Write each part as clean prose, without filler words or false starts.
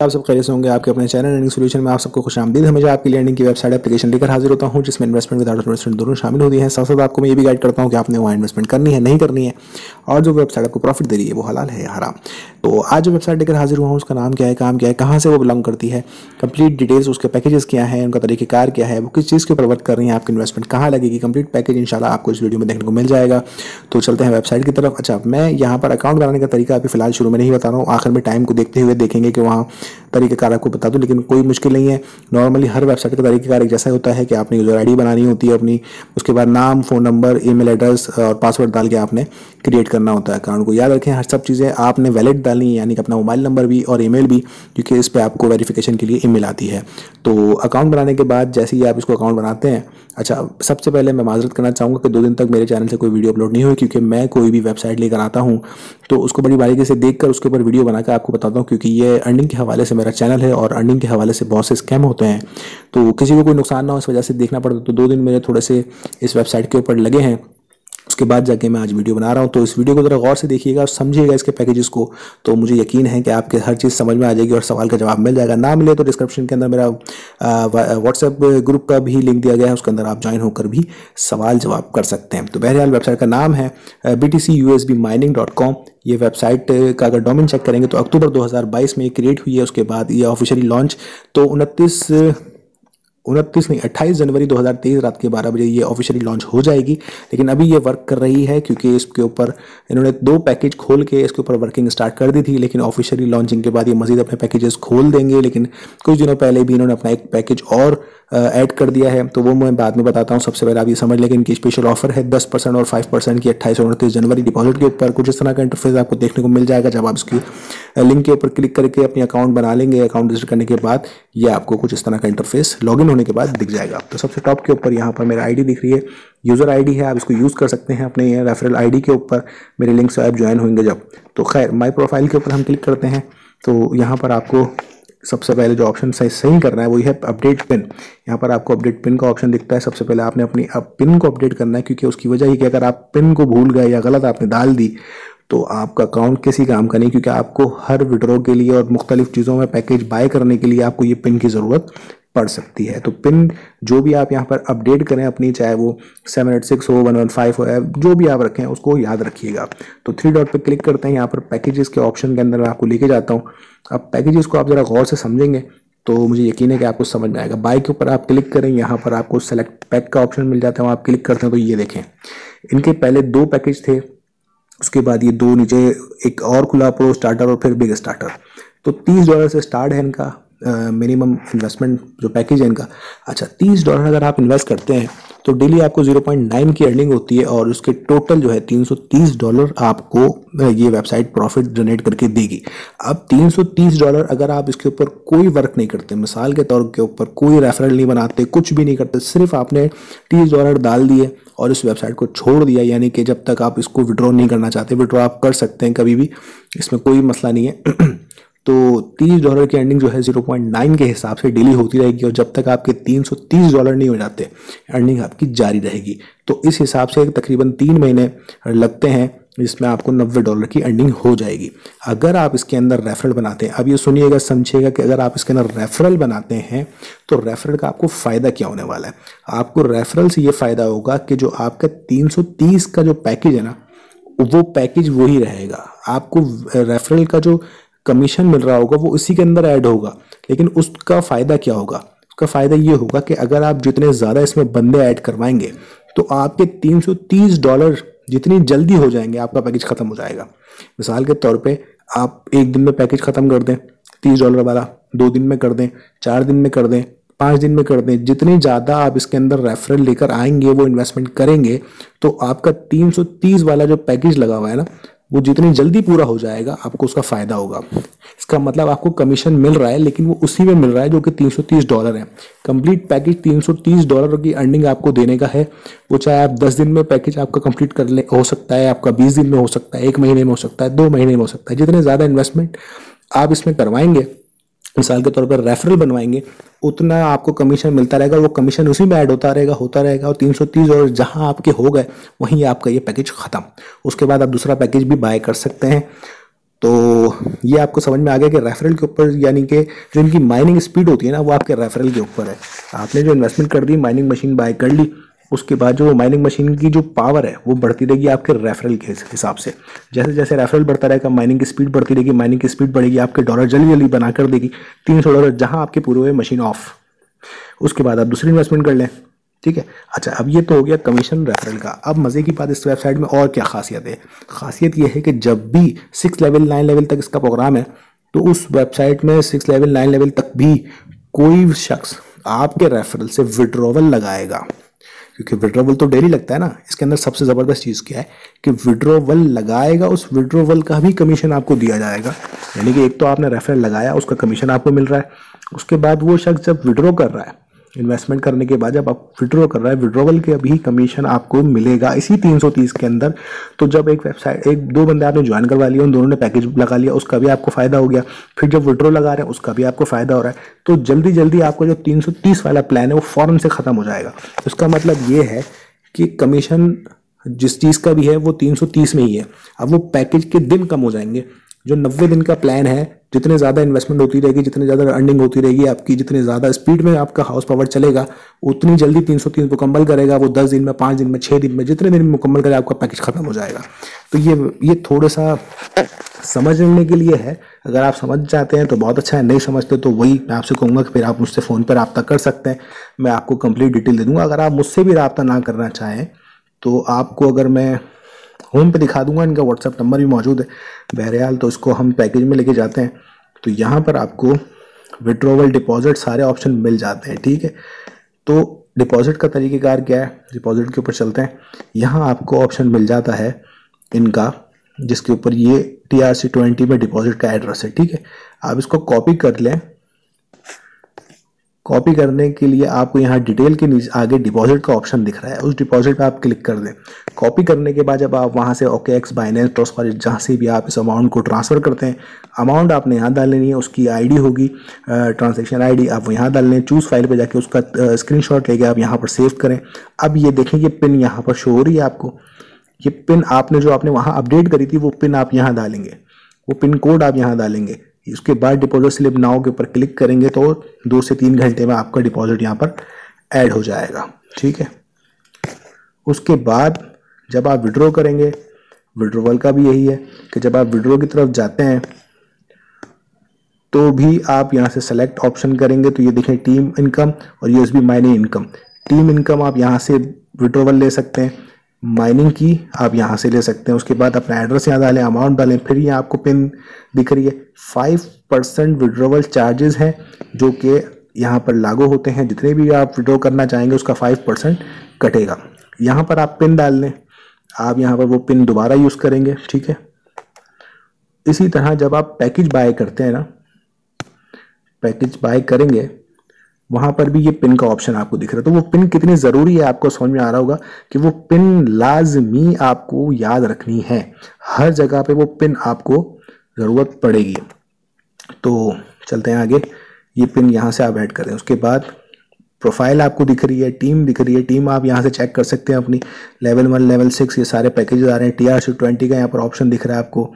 आप सब खैरियत से होंगे। आपके अपने चैनल अर्निंग सोल्यूशन में आप सबको खुशामदीद। हमेशा आपके लिए अर्निंग की वेबसाइट एप्लीकेशन लेकर हाजिर होता हूं, जिसमें इन्वेस्टमेंट विदाउट इन्वेस्टमेंट दोनों शामिल होती हैं। साथ साथ आपको मैं ये भी गाइड करता हूं कि आपने वहाँ इन्वेस्टमेंट करनी है नहीं करनी है, और जो वेबसाइट आपको प्रॉफिट दे रही है वो हलाल है या हराम। तो आज जो वेबसाइट लेकर हाजिर हुआ हूँ उसका नाम क्या है, काम क्या है, कहाँ से वो बिलोंग करती है, कंप्लीट डिटेल्स, उसके पैकेजेस क्या है, उनका तरीक़ेकार क्या है, वो किस चीज़ के ऊपर वर्क कर रही है, आपकी इन्वेस्टमेंट कहाँ लगेगी, कंप्लीट पैकेज इंशाल्लाह आपको इस वीडियो में देखने को मिल जाएगा। तो चलते हैं वेबसाइट की तरफ। अच्छा, मैं यहाँ पर अकाउंट बनाने का तरीका अभी फिलहाल शुरू में नहीं बता रहा हूँ, आखिर में टाइम को देखते हुए देखेंगे कि वहाँ तरीक़ेकार आपको बता दूँ, लेकिन कोई मुश्किल नहीं है। नॉर्मली हर वेबसाइट का तरीक़ेकार एक जैसा होता है कि आपने यूज़र आईडी बनानी होती है अपनी, उसके बाद नाम, फ़ोन नंबर, ईमेल एड्रेस और पासवर्ड डाल के आपने क्रिएट करना होता है अकाउंट को। याद रखें हर सब चीज़ें आपने वैलिड डालनी है, यानी कि अपना मोबाइल नंबर भी और ईमेल भी, क्योंकि इस पर आपको वेरिफिकेशन के लिए ईमेल आती है। तो अकाउंट बनाने के बाद जैसे ही आप इसको अकाउंट बनाते हैं, अच्छा सबसे पहले मैं माजरत करना चाहूँगा कि 2 दिन तक मेरे चैनल से कोई वीडियो अपलोड नहीं हुई, क्योंकि मैं कोई भी वेबसाइट लेकर आता हूँ तो उसको बड़ी बारीकी से देखकर उसके ऊपर वीडियो बनाकर आपको बताता हूँ, क्योंकि ये अर्निंग के हवाले से मेरा चैनल है और अर्निंग के हवाले से बहुत से स्कैम होते हैं, तो किसी को कोई नुकसान ना हो इस वजह से देखना पड़ता है। तो 2 दिन मेरे थोड़े से इस वेबसाइट के ऊपर लगे हैं, उसके बाद जाके मैं आज वीडियो बना रहा हूँ। तो इस वीडियो को ज़रा गौर से देखिएगा और समझिएगा इसके पैकेजेस को, तो मुझे यकीन है कि आपके हर चीज़ समझ में आ जाएगी और सवाल का जवाब मिल जाएगा। ना मिले तो डिस्क्रिप्शन के अंदर मेरा व्हाट्सएप ग्रुप का भी लिंक दिया गया है, उसके अंदर आप ज्वाइन होकर भी सवाल जवाब कर सकते हैं। तो बहरहाल वेबसाइट का नाम है btcusbmining.com। ये वेबसाइट का अगर डोमेन चेक करेंगे तो अक्टूबर 2022 में ये क्रिएट हुई है। उसके बाद ये ऑफिशियली लॉन्च तो 28 जनवरी 2023 रात के 12 बजे ये ऑफिशियली लॉन्च हो जाएगी। लेकिन अभी ये वर्क कर रही है क्योंकि इसके ऊपर इन्होंने 2 पैकेज खोल के इसके ऊपर वर्किंग स्टार्ट कर दी थी, लेकिन ऑफिशियली लॉन्चिंग के बाद ये मजीद अपने पैकेजेस खोल देंगे। लेकिन कुछ दिनों पहले भी इन्होंने अपना एक पैकेज और ऐड कर दिया है, तो वो मैं बाद में बताता हूँ। सबसे पहले आप ये समझ लें कि इनकी स्पेशल ऑफर है 10% और 5% की 28 और 29 जनवरी डिपॉजिट के ऊपर। कुछ इस तरह का इंटरफेस आपको देखने को मिल जाएगा जब आप इसकी लिंक के ऊपर क्लिक करके अपनी अकाउंट बना लेंगे। अकाउंट रजिस्टर करने के बाद ये आपको कुछ इस तरह का इंटरफेस लॉगिन होने के बाद दिख जाएगा। तो सबसे टॉप के ऊपर यहाँ पर मेरा आईडी दिख रही है, यूज़र आईडी है, आप इसको यूज़ कर सकते हैं अपने रेफरल आईडी के ऊपर। मेरे लिंक से आप ज्वाइन होंगे जब, तो खैर माई प्रोफाइल के ऊपर हम क्लिक करते हैं तो यहाँ पर आपको सबसे पहले जो ऑप्शन सही करना है वो है अपडेट पिन। यहाँ पर आपको अपडेट पिन का ऑप्शन दिखता है। सबसे पहले आपने अपनी पिन को अपडेट करना है, क्योंकि उसकी वजह ये कि अगर आप पिन को भूल गए या गलत आपने डाल दी तो आपका अकाउंट किसी काम का नहीं, क्योंकि आपको हर विड्रॉ के लिए और मुख्तलिफ चीज़ों में पैकेज बाय करने के लिए आपको ये पिन की ज़रूरत पड़ सकती है। तो पिन जो भी आप यहाँ पर अपडेट करें अपनी, चाहे वो 786 हो, 115 हो, जो भी आप रखें उसको याद रखिएगा। तो 3 डॉट पर क्लिक करते हैं, यहाँ पर पैकेजेस के ऑप्शन के अंदर मैं आपको लेके जाता हूँ। अब पैकेजेस को आप ज़रा गौर से समझेंगे तो मुझे यकीन है कि आपको समझ में आएगा। बाय के ऊपर आप क्लिक करें, यहाँ पर आपको सेलेक्ट पैक का ऑप्शन मिल जाता है, वहाँ आप क्लिक करते हैं तो ये देखें इनके पहले 2 पैकेज थे, उसके बाद ये 2 नीचे एक और खुला, प्रो स्टार्टर और फिर बिग स्टार्टर। तो $30 से स्टार्ट है इनका मिनिमम इन्वेस्टमेंट जो पैकेज है इनका। अच्छा, $30 अगर आप इन्वेस्ट करते हैं तो डेली आपको 0.9 की अर्निंग होती है, और उसके टोटल जो है $330 आपको ये वेबसाइट प्रॉफिट जनरेट करके देगी। अब $330 अगर आप इसके ऊपर कोई वर्क नहीं करते, मिसाल के तौर के ऊपर कोई रेफरल नहीं बनाते, कुछ भी नहीं करते, सिर्फ आपने $30 डाल दिए और इस वेबसाइट को छोड़ दिया, यानी कि जब तक आप इसको विड्रॉ नहीं करना चाहते, विड्रॉ आप कर सकते हैं कभी भी, इसमें कोई मसला नहीं है। तो $30 की अर्निंग जो है 0.9 के हिसाब से डेली होती रहेगी, और जब तक आपके $330 नहीं हो जाते अर्निंग आपकी जारी रहेगी। तो इस हिसाब से तकरीबन 3 महीने लगते हैं जिसमें आपको $90 की अर्निंग हो जाएगी अगर आप इसके अंदर रेफरल बनाते हैं। अब ये सुनिएगा, समझिएगा कि अगर आप इसके अंदर रेफरल बनाते हैं तो रेफरल का आपको फ़ायदा क्या होने वाला है। आपको रेफरल से ये फ़ायदा होगा कि जो आपका 330 का जो पैकेज है ना, वो पैकेज वही रहेगा। आपको रेफरल का जो कमीशन मिल रहा होगा वो इसी के अंदर ऐड होगा, लेकिन उसका फ़ायदा क्या होगा? उसका फ़ायदा ये होगा कि अगर आप जितने ज़्यादा इसमें बंदे ऐड करवाएंगे तो आपके $330 जितनी जल्दी हो जाएंगे, आपका पैकेज ख़त्म हो जाएगा। मिसाल के तौर पे आप 1 दिन में पैकेज ख़त्म कर दें $30 वाला, 2 दिन में कर दें, 4 दिन में कर दें, 5 दिन में कर दें। जितनी ज़्यादा आप इसके अंदर रेफरल लेकर आएंगे, वो इन्वेस्टमेंट करेंगे, तो आपका 330 वाला जो पैकेज लगा हुआ है ना, वो जितनी जल्दी पूरा हो जाएगा आपको उसका फ़ायदा होगा। इसका मतलब आपको कमीशन मिल रहा है, लेकिन वो उसी में मिल रहा है जो कि $330 है। कंप्लीट पैकेज $330 की अर्निंग आपको देने का है। वो चाहे आप 10 दिन में पैकेज आपका कंप्लीट कर ले, हो सकता है आपका 20 दिन में हो सकता है, 1 महीने में हो सकता है, 2 महीने में हो सकता है। जितने ज़्यादा इन्वेस्टमेंट आप इसमें करवाएंगे, मिसाल के तौर पर रेफरल बनवाएंगे, उतना आपको कमीशन मिलता रहेगा, वो कमीशन उसी में ऐड होता रहेगा और $330 जहां आपके हो गए वहीं आपका ये पैकेज ख़त्म। उसके बाद आप दूसरा पैकेज भी बाय कर सकते हैं। तो ये आपको समझ में आ गया कि रेफरल के ऊपर, यानी कि जो इनकी माइनिंग स्पीड होती है ना, वो आपके रेफरल के ऊपर है। आपने जो इन्वेस्टमेंट कर दी, माइनिंग मशीन बाय कर ली, उसके बाद जो माइनिंग मशीन की जो पावर है वो बढ़ती रहेगी आपके रेफरल के हिसाब से। जैसे जैसे रेफरल बढ़ता रहेगा, माइनिंग की स्पीड बढ़ती रहेगी, माइनिंग की स्पीड बढ़ेगी, आपके डॉलर जल्दी जल्दी बना कर देगी। $300 जहां आपके पूरे हुए मशीन ऑफ, उसके बाद आप दूसरी इन्वेस्टमेंट कर लें। ठीक है। अच्छा, अब ये तो हो गया कमीशन रेफरल का। अब मज़े की बात, इस वेबसाइट में और क्या खासियत है? खासियत ये है कि जब भी 6 लेवल 9 लेवल तक इसका प्रोग्राम है, तो उस वेबसाइट में 6 लेवल 9 लेवल तक भी कोई शख्स आपके रेफरल से विड्रॉवल लगाएगा, क्योंकि विड्रॉवल तो डेली लगता है ना। इसके अंदर सबसे ज़बरदस्त चीज़ क्या है कि विड्रॉवल लगाएगा, उस विड्रॉवल का भी कमीशन आपको दिया जाएगा। यानी कि एक तो आपने रेफरल लगाया, उसका कमीशन आपको मिल रहा है, उसके बाद वो शख्स जब विड्रॉ कर रहा है, इन्वेस्टमेंट करने के बाद जब आप विड्रॉ कर रहा है, विड्रॉवल के भी कमीशन आपको मिलेगा इसी 330 के अंदर। तो जब एक वेबसाइट, एक दो बंदे आपने ज्वाइन करवा लिया, उन दोनों ने पैकेज लगा लिया, उसका भी आपको फायदा हो गया। फिर जब विड्रॉ लगा रहे हैं, उसका भी आपको फायदा हो रहा है। तो जल्दी जल्दी आपका जो 330 वाला प्लान है वो फौरन से खत्म हो जाएगा। इसका मतलब ये है कि कमीशन जिस चीज़ का भी है वो 330 में ही है। अब वो पैकेज के दिन कम हो जाएंगे। जो 90 दिन का प्लान है, जितने ज़्यादा इन्वेस्टमेंट होती रहेगी, जितनी ज़्यादा अर्निंग होती रहेगी आपकी, जितने ज़्यादा स्पीड में आपका हाउस पावर चलेगा, उतनी जल्दी 330 मुकम्मल करेगा वो। 10 दिन में, 5 दिन में, 6 दिन में, जितने दिन में मुकम्मल करेगा आपका पैकेज खत्म हो जाएगा। तो ये थोड़ा सा समझने के लिए है। अगर आप समझ जाते हैं तो बहुत अच्छा है, नहीं समझते तो वही मैं आपसे कहूँगा कि फिर आप मुझसे फ़ोन पर रब्ता कर सकते हैं, मैं आपको कंप्लीट डिटेल दे दूँगा। अगर आप मुझसे भी रब्ता ना करना चाहें तो आपको, अगर मैं होम पे दिखा दूंगा, इनका व्हाट्सएप नंबर भी मौजूद है। बहरहाल तो इसको हम पैकेज में लेके जाते हैं, तो यहाँ पर आपको विड्रॉवल, डिपॉजिट सारे ऑप्शन मिल जाते हैं। ठीक है। तो डिपॉजिट का तरीक़ेकार क्या है, डिपॉजिट के ऊपर चलते हैं। यहाँ आपको ऑप्शन मिल जाता है इनका, जिसके ऊपर ये TRC20 में डिपॉजिट का एड्रेस है। ठीक है। आप इसको कॉपी कर लें। कॉपी करने के लिए आपको यहाँ डिटेल के नीचे आगे डिपॉजिट का ऑप्शन दिख रहा है, उस डिपॉजिट पे आप क्लिक कर दें। कॉपी करने के बाद जब आप वहाँ से OKX, बाइनेंस, ट्रस्ट वॉलेट, जहाँ से भी आप इस अमाउंट को ट्रांसफ़र करते हैं, अमाउंट आपने यहाँ डाल लेनी है, उसकी आईडी होगी, ट्रांजैक्शन आईडी आप यहाँ डाल लें। चूज़ फाइल पे जाके उसका स्क्रीनशॉट लेके आप यहाँ पर सेव करें। अब ये देखें, ये पिन यहाँ पर शो हो रही है आपको। ये पिन आपने जो आपने वहाँ अपडेट करी थी, वो पिन आप यहाँ डालेंगे, वो पिन कोड आप यहाँ डालेंगे। उसके बाद डिपॉजिट स्लिप नाउ के ऊपर क्लिक करेंगे तो 2 से 3 घंटे में आपका डिपॉजिट यहाँ पर ऐड हो जाएगा। ठीक है। उसके बाद जब आप विड्रॉ करेंगे, विड्रॉवल का भी यही है कि जब आप विड्रॉ की तरफ जाते हैं तो भी आप यहाँ से सेलेक्ट ऑप्शन करेंगे, तो ये देखें टीम इनकम और USB mining income. Team income आप यहाँ से विड्रॉवल ले सकते हैं, माइनिंग की आप यहाँ से ले सकते हैं। उसके बाद अपना एड्रेस यहाँ डालें, अमाउंट डालें, फिर ये आपको पिन दिख रही है। 5% विड्रॉवल चार्जेस हैं जो कि यहाँ पर लागू होते हैं। जितने भी आप विड्रॉ करना चाहेंगे उसका 5% कटेगा। यहाँ पर आप पिन डाल लें, आप यहाँ पर वो पिन दोबारा यूज़ करेंगे। ठीक है। इसी तरह जब आप पैकेज बाय करते हैं ना, पैकेज बाय करेंगे, वहाँ पर भी ये पिन का ऑप्शन आपको दिख रहा है। तो वो पिन कितनी ज़रूरी है आपको समझ में आ रहा होगा कि वो पिन लाजमी आपको याद रखनी है। हर जगह पे वो पिन आपको ज़रूरत पड़ेगी। तो चलते हैं आगे। ये पिन यहाँ से आप ऐड करें। उसके बाद प्रोफाइल आपको दिख रही है, टीम दिख रही है। टीम आप यहाँ से चेक कर सकते हैं अपनी। लेवल 1, लेवल 6 ये सारे पैकेजेस आ रहे हैं। TRC20 का यहाँ पर ऑप्शन दिख रहा है आपको।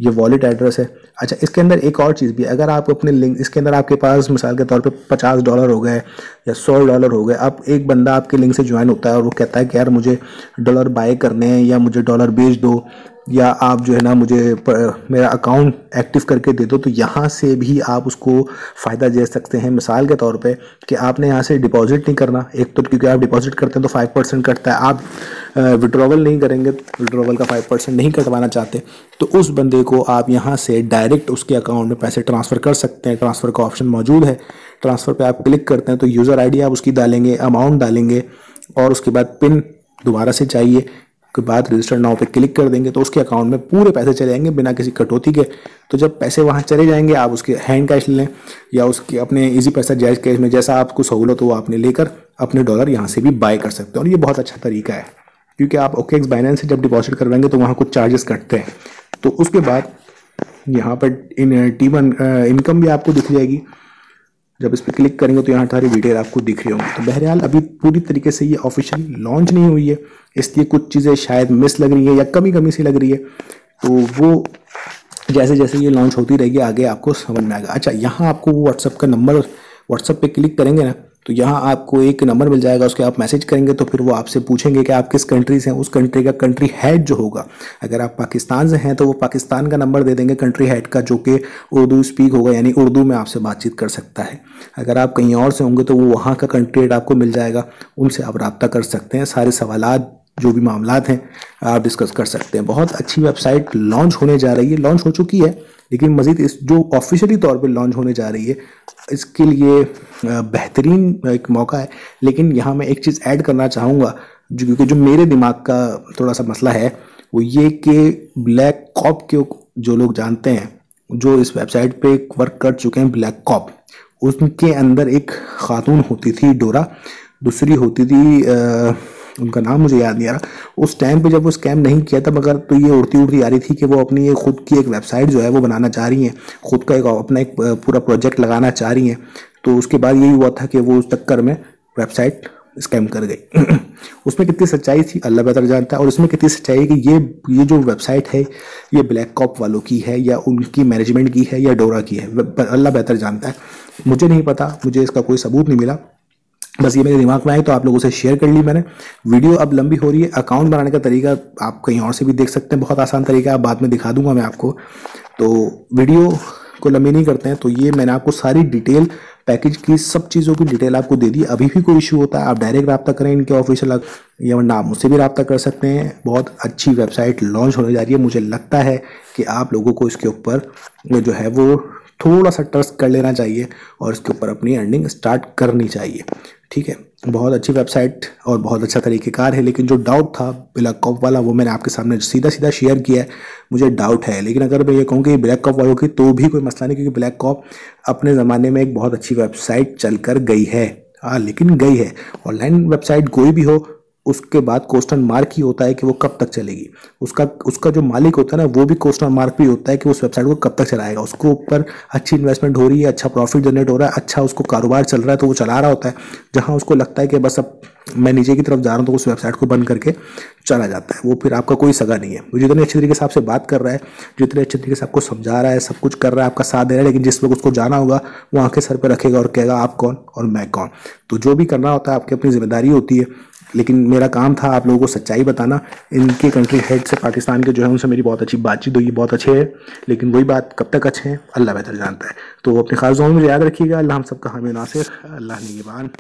ये वॉलेट एड्रेस है। अच्छा, इसके अंदर एक और चीज़ भी है। अगर आप अपने लिंक, इसके अंदर आपके पास मिसाल के तौर पे $50 हो गए या $100 हो गए। अब एक बंदा आपके लिंक से ज्वाइन होता है और वो कहता है कि यार मुझे डॉलर बाय करने हैं या मुझे डॉलर भेज दो, या आप जो है ना मुझे मेरा अकाउंट एक्टिव करके दे दो। तो यहाँ से भी आप उसको फ़ायदा दे सकते हैं। मिसाल के तौर पे कि आपने यहाँ से डिपॉजिट नहीं करना, एक तो क्योंकि आप डिपॉजिट करते हैं तो 5% कटता है। आप विड्रॉवल नहीं करेंगे, विड्रॉवल का 5% नहीं कटवाना चाहते, तो उस बंदे को आप यहाँ से डायरेक्ट उसके अकाउंट में पैसे ट्रांसफ़र कर सकते हैं। ट्रांसफ़र का ऑप्शन मौजूद है। ट्रांसफ़र पे आप क्लिक करते हैं तो यूज़र आईडी आप उसकी डालेंगे, अमाउंट डालेंगे और उसके बाद पिन दोबारा से चाहिए के बाद रजिस्टर नाउ पे क्लिक कर देंगे तो उसके अकाउंट में पूरे पैसे चले जाएंगे बिना किसी कटौती के। तो जब पैसे वहाँ चले जाएंगे, आप उसके हैंड कैश लें या उसके अपने इजी पैसा जायज़ कैश में, जैसा आपको सहूलत हो आपने लेकर अपने डॉलर यहाँ से भी बाय कर सकते हैं। और ये बहुत अच्छा तरीका है, क्योंकि आप OKX, बाइनेंस से जब डिपॉजिट करवाएंगे तो वहाँ कुछ चार्जेस कटते हैं। तो उसके बाद यहाँ पर इनकम भी आपको दिख जाएगी। जब इस पर क्लिक करेंगे तो यहाँ सारी डिटेल आपको दिख रही होंगी। तो बहरहाल अभी पूरी तरीके से ये ऑफिशियली लॉन्च नहीं हुई है, इसलिए कुछ चीज़ें शायद मिस लग रही है या कमी सी लग रही है। तो वो जैसे जैसे ये लॉन्च होती रहेगी आगे आपको समझ में आएगा। अच्छा, यहाँ आपको वो व्हाट्सअप का नंबर, व्हाट्सअप पे क्लिक करेंगे ना तो यहाँ आपको एक नंबर मिल जाएगा, उसके आप मैसेज करेंगे तो फिर वो आपसे पूछेंगे कि आप किस कंट्री से हैं। उस कंट्री का कंट्री हेड जो होगा, अगर आप पाकिस्तान से हैं तो वो पाकिस्तान का नंबर दे देंगे कंट्री हेड का, जो कि उर्दू स्पीक होगा, यानी उर्दू में आपसे बातचीत कर सकता है। अगर आप कहीं और से होंगे तो वो वहाँ का कंट्री हेड आपको मिल जाएगा, उनसे आप रब्ता कर सकते हैं, सारे सवालात जो भी मामलात हैं आप डिस्कस कर सकते हैं। बहुत अच्छी वेबसाइट लॉन्च होने जा रही है, लॉन्च हो चुकी है, लेकिन मज़ीद इस जो ऑफिशियली तौर पे लॉन्च होने जा रही है इसके लिए बेहतरीन एक मौका है। लेकिन यहाँ मैं एक चीज़ ऐड करना चाहूँगा, जो क्योंकि जो मेरे दिमाग का थोड़ा सा मसला है वो ये कि ब्लैक कॉप के जो लोग जानते हैं, जो इस वेबसाइट पे वर्क कर चुके हैं, ब्लैक कॉप, उनके अंदर एक खातून होती थी डोरा, दूसरी होती थी उनका नाम मुझे याद नहीं आ रहा। उस टाइम पे जब वो स्कैम नहीं किया था, मगर तो ये उड़ती उड़ती आ रही थी कि वो अपनी एक खुद की एक वेबसाइट जो है वो बनाना चाह रही हैं, खुद का एक अपना एक पूरा प्रोजेक्ट लगाना चाह रही हैं। तो उसके बाद यही हुआ था कि वो उस चक्कर में वेबसाइट स्कैम कर गई। उसमें कितनी सच्चाई थी अल्लाह बेहतर जानता है, और उसमें कितनी सच्चाई है कि ये जो वेबसाइट है ये ब्लैक कॉप वालों की है या उनकी मैनेजमेंट की है या डोरा की है, अल्लाह बेहतर जानता है। मुझे नहीं पता, मुझे इसका कोई सबूत नहीं मिला, बस ये मेरे दिमाग में आई तो आप लोगों से शेयर कर ली मैंने। वीडियो अब लंबी हो रही है। अकाउंट बनाने का तरीका आप कहीं और से भी देख सकते हैं, बहुत आसान तरीका है, बाद में दिखा दूंगा मैं आपको। तो वीडियो को लंबी नहीं करते हैं, तो ये मैंने आपको सारी डिटेल, पैकेज की सब चीज़ों की डिटेल आपको दे दी। अभी भी कोई इशू होता है आप डायरेक्ट रब्ता करें इनके ऑफिशियल, या वरना आप मुझसे भी रब्ता कर सकते हैं। बहुत अच्छी वेबसाइट लॉन्च होने जा रही है, मुझे लगता है कि आप लोगों को इसके ऊपर जो है वो थोड़ा सा ट्रस्ट कर लेना चाहिए और इसके ऊपर अपनी अर्निंग स्टार्ट करनी चाहिए। ठीक है, बहुत अच्छी वेबसाइट और बहुत अच्छा तरीक़ेकार है, लेकिन जो डाउट था ब्लैक कॉप वाला वो मैंने आपके सामने सीधा सीधा शेयर किया है। मुझे डाउट है, लेकिन अगर मैं ये कहूँ कि ब्लैक कॉप वालों की तो भी कोई मसला नहीं, क्योंकि ब्लैक कॉप अपने ज़माने में एक बहुत अच्छी वेबसाइट चल कर गई है। हाँ, लेकिन गई है। ऑनलाइन वेबसाइट कोई भी हो उसके बाद क्वेश्चन मार्क ही होता है कि वो कब तक चलेगी। उसका जो मालिक होता है ना, वो भी क्वेश्चन मार्क भी होता है कि उस वेबसाइट को कब तक चलाएगा। उसको ऊपर अच्छी इन्वेस्टमेंट हो रही है, अच्छा प्रॉफिट जनरेट हो रहा है, अच्छा उसको कारोबार चल रहा है, तो वो चला रहा होता है। जहां उसको लगता है कि बस अब मैं नीचे की तरफ जा रहा हूँ, तो उस वेबसाइट को बंद करके चला जाता है। वो फिर आपका कोई सगा नहीं है। वो जितने अच्छे तरीके से आपसे बात कर रहा है, जितने अच्छे तरीके से आपको समझा रहा है, सब कुछ कर रहा है, आपका साथ दे रहा है, लेकिन जिस वक्त उसको जाना होगा वो आंखें सर पर रखेगा और कहेगा आप कौन और मैं कौन। तो जो भी करना होता है आपकी अपनी जिम्मेदारी होती है, लेकिन मेरा काम था आप लोगों को सच्चाई बताना। इनके कंट्री हेड से पाकिस्तान के जो है उनसे मेरी बहुत अच्छी बातचीत हुई, बहुत अच्छे हैं, लेकिन वही बात कब तक अच्छे हैं अल्लाह बेहतर जानता है। तो अपने खास दुआओं में याद रखिएगा। अल्लाह हम सबका हामी नासिर, अल्लाह निगहबान।